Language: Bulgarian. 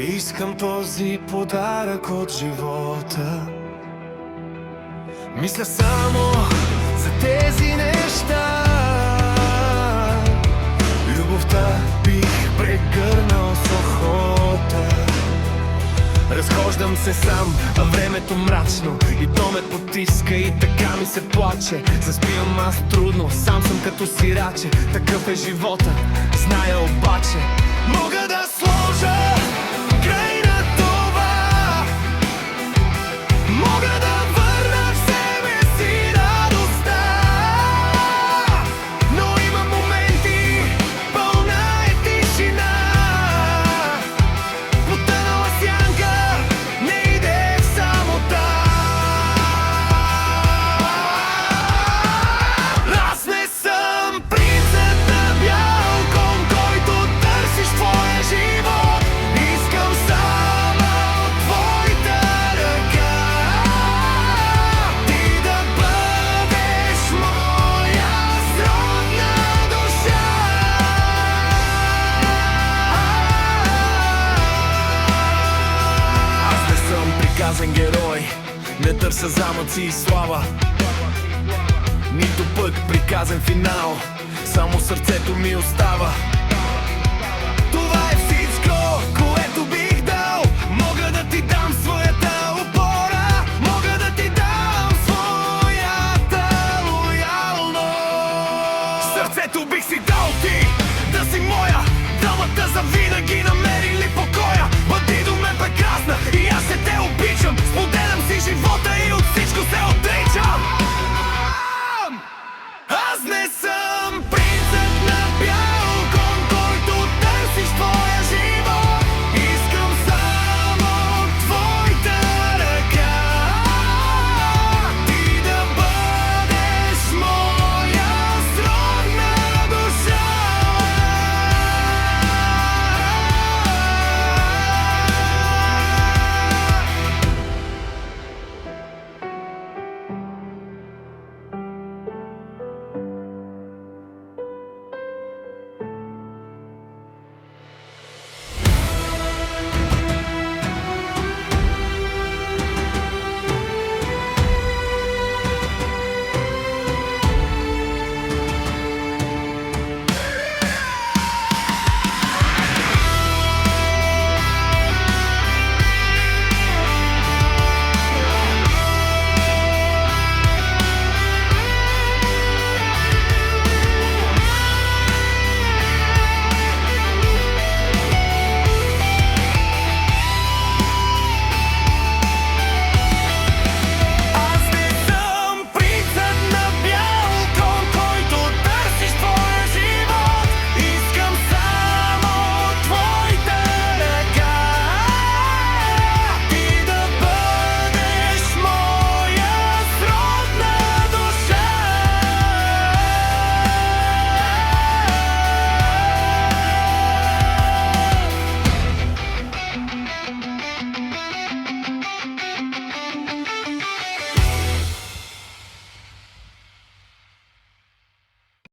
Искам този подарък от живота. Мисля само за тези неща. Любовта бих прегърнал с охота. Разхождам се сам, а времето мрачно и то ме потиска и така ми се плаче. Заспивам аз трудно, сам съм като сираче. Такъв е живота, зная обаче. Мога да сложа край на това. Мога да върна в себе си радостта. Но има моменти, пълна е тишина. Потънала сянка не иде в самота. Аз не съм принцът на бял кон, който търсиш в твоя живот. Искам само твоята ръка. Ти да бъдеш моя сродна душа. Аз не съм приказен герой, не търся замъци и слава, нито пък приказен финал. Само сърцето ми остава.